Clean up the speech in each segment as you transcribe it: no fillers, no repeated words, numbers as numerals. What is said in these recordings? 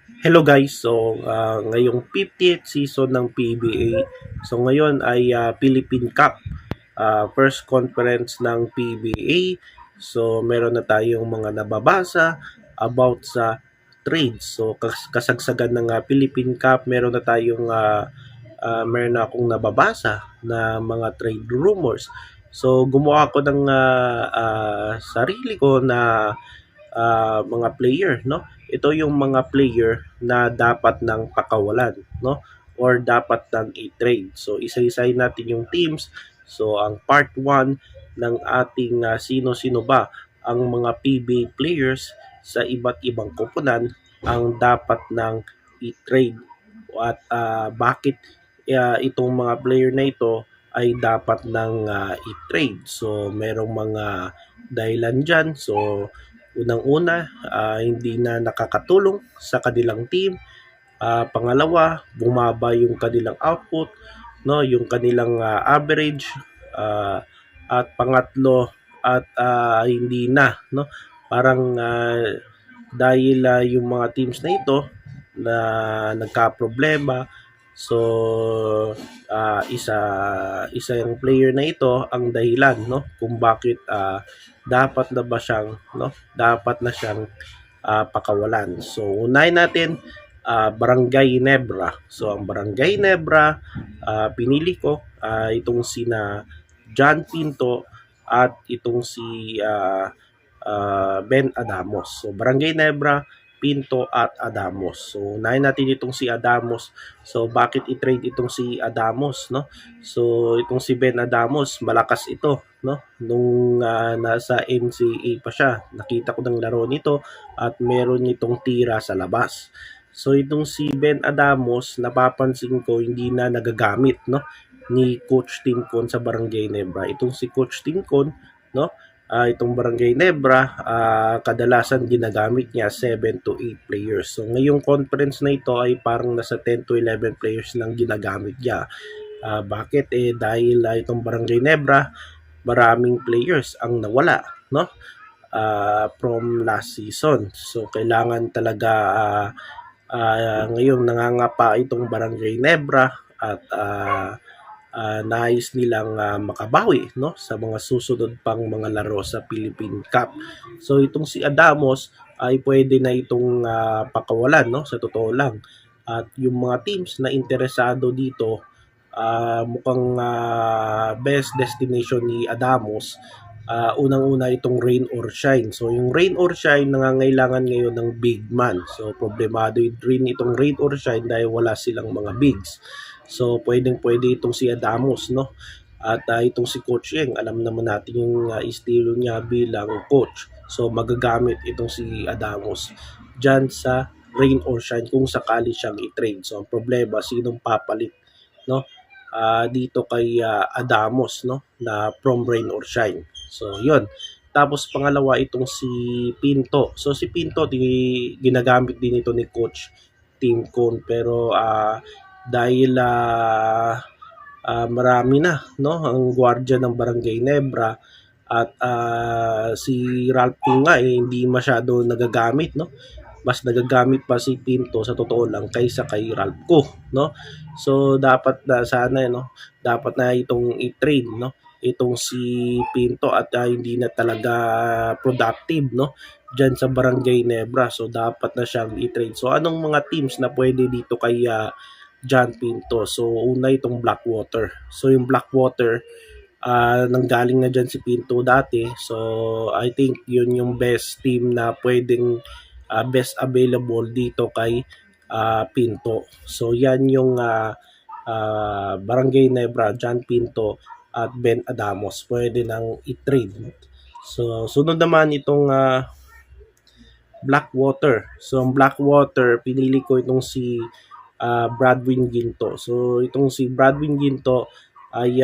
Hello guys, so ngayong 50th season ng PBA. So ngayon ay Philippine Cup, first conference ng PBA. So meron na tayong mga nababasa about sa trades. So kasagsagan ng Philippine Cup, meron na akong nababasa na mga trade rumors. So gumawa ako ng sarili ko na mga player, no? Ito yung mga player na dapat ng pakawalan, no? Or dapat ng i-trade. So isa-isahin natin yung teams. So ang part 1 ng ating sino-sino ba ang mga PBA players sa iba't ibang koponan ang dapat ng i-trade at bakit itong mga player na ito ay dapat ng i-trade. So merong mga dahilan dyan. So unang-una, hindi na nakakatulong sa kanilang team. Pangalawa, bumaba yung kanilang output, no, yung kanilang average. At pangatlo, hindi na, no, parang dahil yung mga teams na ito na nagka-problema. So isa yung player na ito ang dahilan, no, kung bakit dapat na ba siyang, no, dapat na siyang pakawalan. So unahin natin Barangay Nebra. So ang Barangay Nebra, pinili ko itong sina John Pinto at itong si Ben Adamos. So Barangay Nebra, Pinto at Adamos. So unahin natin itong si Adamos. So bakit i-trade itong si Adamos, no? So itong si Ben Adamos, malakas ito, no? Nung nasa NCAA pa siya, nakita ko ng laro nito at meron itong tira sa labas. So itong si Ben Adamos, napapansin ko hindi na nagagamit, no, ni Coach Tincon sa Barangay Nebra. Itong si Coach Tincon, no, itong Barangay Nebra, kadalasan ginagamit niya 7 to 8 players. So ngayong conference na ito ay parang nasa 10 to 11 players lang ginagamit niya. Bakit? Dahil itong Barangay Nebra, maraming players ang nawala, no? From last season. So kailangan talaga ngayon nangangapa itong Barangay Nebra at nais nilang makabawi, no, sa mga susunod pang mga laro sa Philippine Cup. So itong si Adamos ay pwede na itong pakawalan, no, sa totoo lang. At yung mga teams na interesado dito, mukhang best destination ni Adamos, unang-una itong rain or shine. So yung rain or shine nangangailangan ngayon ng big man. So problemado rin itong rain or shine dahil wala silang mga bigs. So pwedeng-pwede itong si Adamos, no? At itong si Coach Yeng, alam naman natin yung estilo niya bilang coach. So magagamit itong si Adamos diyan sa rain or shine kung sakali siyang i-trade. So ang problema, sinong papalit, no? Dito kay Adamos, no, na from rain or shine. So yun. Tapos pangalawa itong si Pinto. So si Pinto ginagamit din ito ni Coach Tim Cone, pero dahil marami na, no, ang gwardiya ng Barangay Nebra at si Ralph nga hindi masyado nagagamit, no. Mas nagagamit pa si Pinto sa totoo lang kaysa kay Ralph ko, no. So dapat na sana, no, dapat na itong i-trade, no, itong si Pinto at hindi na talaga productive, no, diyan sa Barangay Nebra. So dapat na siyang i-trade. So anong mga teams na pwede dito kay John Pinto? So una itong Blackwater. So yung Blackwater, nanggaling na dyan si Pinto dati. So I think yun yung best team na pwedeng best available dito kay Pinto. So yan yung Barangay Nebra, John Pinto at Ben Adamos. Pwede nang i-trade. So sunod naman itong Blackwater. So ang Blackwater, pinili ko itong si Bradwin Ginto. So itong si Bradwin Ginto ay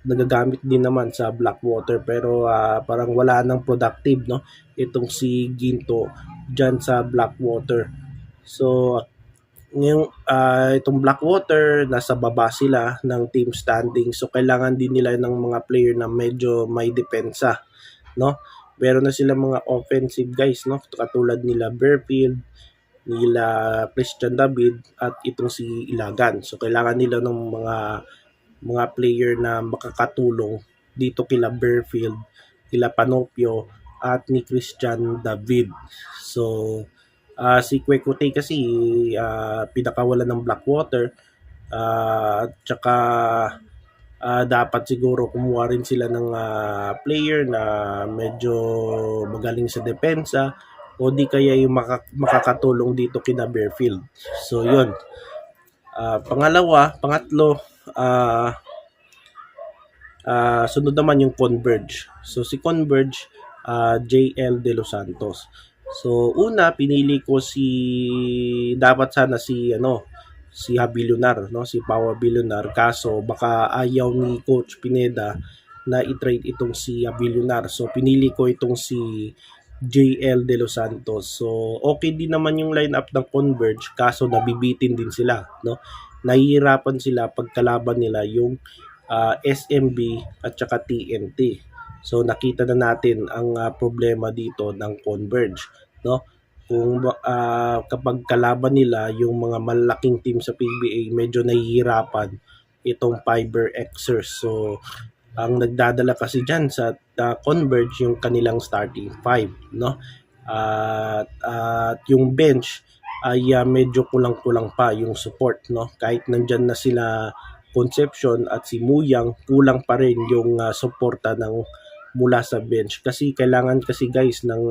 nagagamit din naman sa Blackwater, pero parang wala nang productive, no, itong si Ginto dyan sa Blackwater. So ngayong itong Blackwater, nasa baba sila ng team standing. So kailangan din nila ng mga player na medyo may depensa, no. Meron na sila mga offensive guys, no, katulad nila Bearfield, nila Christian David at itong si Ilagan. So kailangan nila ng mga player na makakatulong dito kila Berfield, kila Panopio at ni Christian David. So si Kwekutey kasi pinakawalan ng Blackwater, at saka dapat siguro kumuha rin sila ng player na medyo magaling sa depensa o di kaya yung makakatulong dito kina Berfield. So yun. Pangatlo, sunod naman yung Converge. So si Converge, JL De Los Santos. So una pinili ko dapat sana si Habilionar, no, si Pau Habilionar, kaso baka ayaw ni Coach Pineda na i-trade itong si Habilionar. So pinili ko itong si JL De Los Santos. So okay din naman yung lineup ng Converge, kaso nabibitin din sila, no. Nahihirapan sila pagkalaban nila yung SMB at saka TNT. So nakita na natin ang problema dito ng Converge, no? Kung kapag kalaban nila yung mga malaking team sa PBA, medyo nahihirapan itong Fiber Xers. So ang nagdadala kasi diyan sa Converge yung kanilang starting five, no? At yung bench ay medyo kulang-kulang pa yung support, no? Kahit nandyan na sila Concepcion at si Muyang, kulang pa rin yung suporta mula sa bench, kasi kailangan kasi guys ng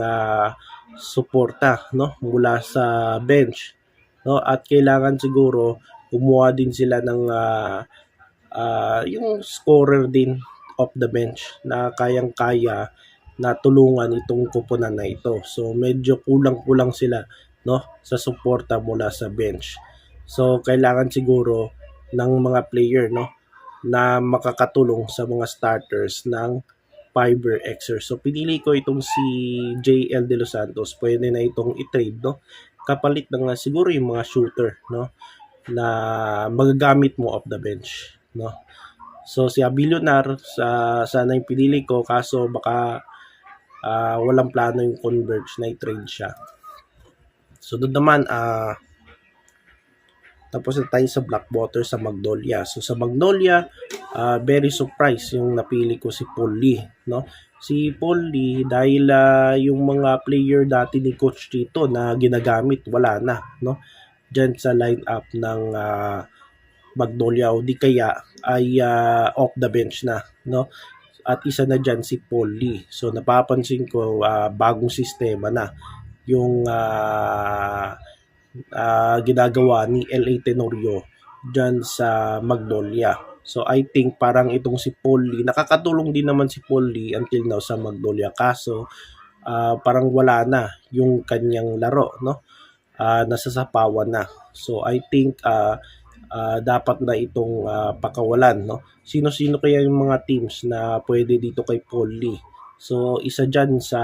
suporta, no, mula sa bench, no, at kailangan siguro kumuha din sila ng yung scorer din off the bench na kayang-kaya na tulungan itong koponan na ito. So medyo kulang-kulang sila, no, sa suporta mula sa bench. So kailangan siguro ng mga player, no, na makakatulong sa mga starters ng Fiber Xers. So pinili ko itong si JL De Los Santos. Pwede na itong i-trade, no, kapalit ng siguro yung mga shooter, no, na magagamit mo off the bench, no. So si Habilionar sana yung pinili ko, kaso baka walang plano yung Converge na i-trade siya. So doon naman tapos na tayo sa Blackwater sa Magnolia. So sa Magnolia, very surprised yung napili ko si Paul Lee, no? Si Paul Lee dahil yung mga player dati ni Coach Tito na ginagamit wala na, no? Diyan sa lineup ng Magnolia, o di kaya ay off the bench na, no? At isa na diyan si Paul Lee. So napapansin ko bagong sistema na yung ginagawa ni LA Tenorio dyan sa Magnolia. So I think parang itong si Paul Lee, nakakatulong din naman si Paul Lee until now sa Magnolia, kaso parang wala na yung kanyang laro, no? Nasasapawan na. So I think dapat na itong pakawalan, no? Sino-sino kaya yung mga teams na pwede dito kay Paul Lee? So isa dyan sa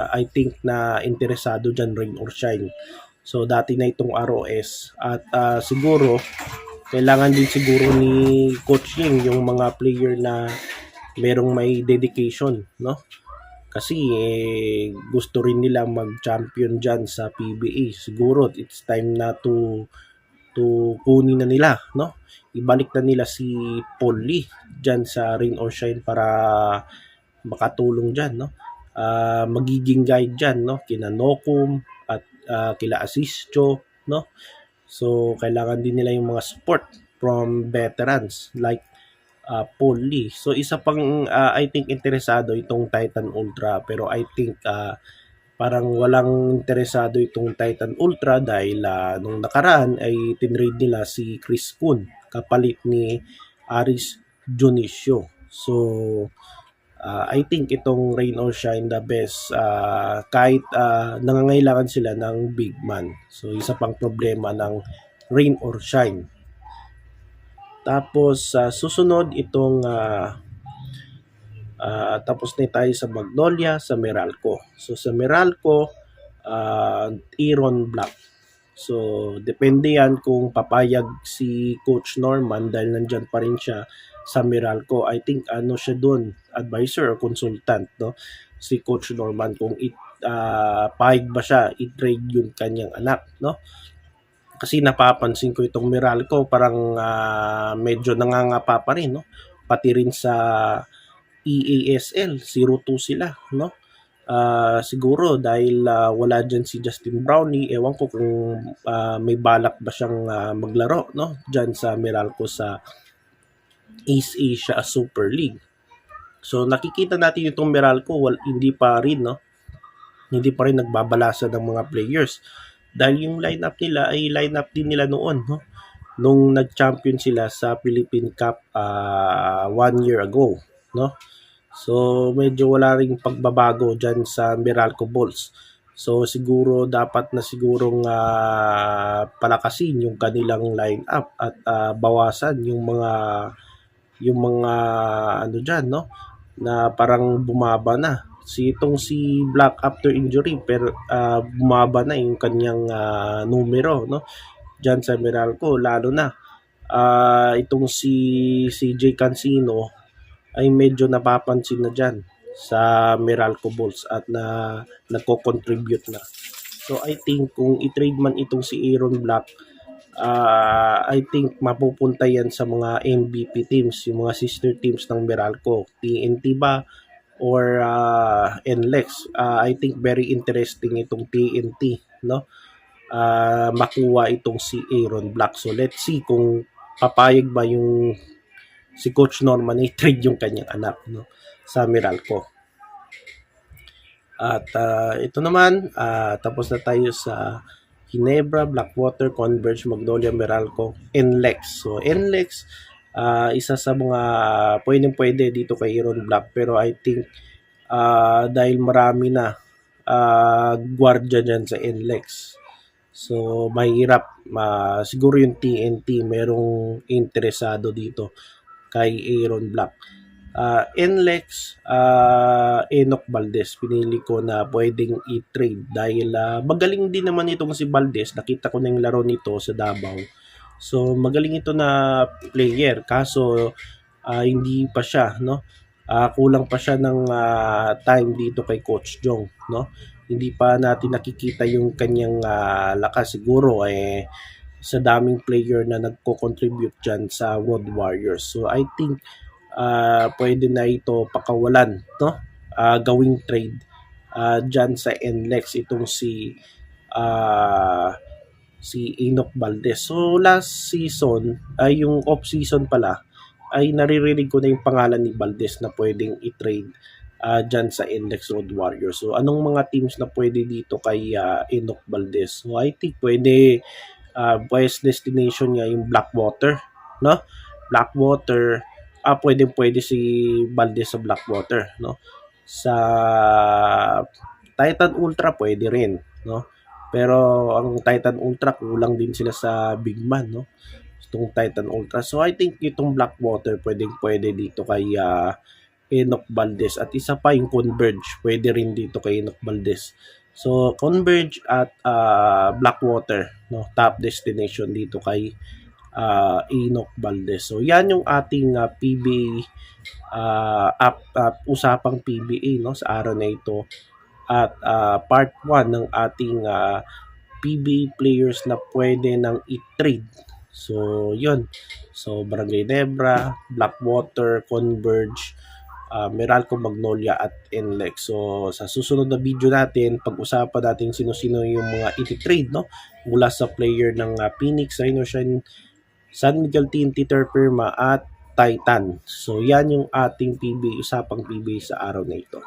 I think na interesado dyan, rain or shine. So dati na itong ROS, at siguro kailangan din siguro ni Coach Ying yung mga player na merong may dedication, no? Kasi gusto rin nila mag-champion dyan sa PBA. Siguro it's time na to kunin na nila, no? Ibalik na nila si Paul Lee dyan sa rain or shine para makatulong dyan, no? Magiging guide dyan, no, kina Nokum at kila Asischo, no? So kailangan din nila yung mga support from veterans like Paul Lee. So isa pang I think interesado itong Titan Ultra, pero I think parang walang interesado itong Titan Ultra dahil nung nakaraan ay tinrade nila si Chris Kun kapalit ni Aris Dionisio. So I think itong rain or shine the best, kahit nangangailangan sila ng big man. So isa pang problema ng rain or shine. Tapos susunod itong tapos na tayo sa Magnolia, sa Meralco. So sa Meralco, Aaron Black. So depende yan kung papayag si Coach Norman dahil nandyan pa rin siya sa Meralco. I think siya doon, advisor or consultant, no, si Coach Norman, kung pahig ba siya i-trade yung kanyang anak, no? Kasi napapansin ko itong Meralco parang medyo nangangapa pa rin, no? Pati rin sa EASL 0-2 sila, no? Siguro dahil wala dyan si Justin Brownlee, ewan ko kung may balak ba siyang maglaro, no? Dyan sa Meralco sa East Asia Super League. So nakikita natin itong Meralco, hindi pa rin, no? Hindi pa rin nagbabalasa ng mga players. Dahil yung lineup nila ay lineup din nila noon, no? Nung nag-champion sila sa Philippine Cup 1 year ago, no? So medyo wala ring pagbabago dyan sa Meralco Bulls. So siguro dapat na sigurong palakasin yung kanilang lineup at bawasan yung mga ano diyan, no, na parang bumaba na. Si Black after injury pero bumaba na yung kanyang numero, no, diyan sa Meralco, lalo na itong si CJ Cancino ay medyo napapansin na diyan sa Meralco Bulls at nagko-contribute na. So I think kung i-trade man itong si Aaron Black, I think mapupunta yan sa mga MVP teams, yung mga sister teams ng Meralco, TNT ba or NLEX. I think very interesting itong TNT, no? Makuha itong si Aaron Black. So let's see kung papayag ba yung si Coach Norman i-trade yung kanyang anak, no, sa Meralco. At ito naman, tapos na tayo sa Ginebra, Blackwater, Converge, Magnolia, Meralco, NLEX. So NLEX, isa sa mga pwede dito kay Aaron Black, pero I think dahil marami na gwardiya dyan sa NLEX, so mahirap. Siguro yung TNT merong interesado dito kay Aaron Black. NLEX, Enoch Valdez, pinili ko na pwedeng i-trade dahil magaling din naman itong si Valdez. Nakita ko na yung laro nito sa Davao. So magaling ito na player, kaso hindi pa siya, no? Kulang pa siya ng time dito kay Coach Jong, no? Hindi pa natin nakikita yung kanyang lakas. Siguro sa daming player na nagko-contribute dyan sa World Warriors. So I think pwede na ito pakawalan, no? Gawing trade dyan sa NLEX itong si Enoch Valdez. So last season ay yung off season pala ay naririnig ko na yung pangalan ni Valdez na pwedeng i-trade dyan sa NLEX Road Warriors. So anong mga teams na pwede dito kay Enoch Valdez? So I think pwede best destination niya yung Blackwater, no? Blackwater, pwede si Valdez sa Blackwater, no? Sa Titan Ultra pwede rin, no? Pero ang Titan Ultra kulang din sila sa big man, no? Itong Titan Ultra. So I think itong Blackwater pwede dito kay Enoch Valdez, at isa pa yung Converge, pwede rin dito kay Enoch Valdez. So Converge at Blackwater, no, top destination dito kay Enoch Valdez. So yan yung ating PBA usapang PBA, no, sa araw na ito, at part 1 ng ating PBA players na pwede nang i-trade. So yun, so Barangay Nebra, Blackwater, Converge, Meralco, Magnolia at NLEX. So sa susunod na video natin, pag-usapan natin sino-sino yung mga i-trade, no, mula sa player ng Phoenix, Rhinoshine, San Miguel TNT, Terperma at Titan. So yan yung ating PBA, usapang PBA sa araw na ito.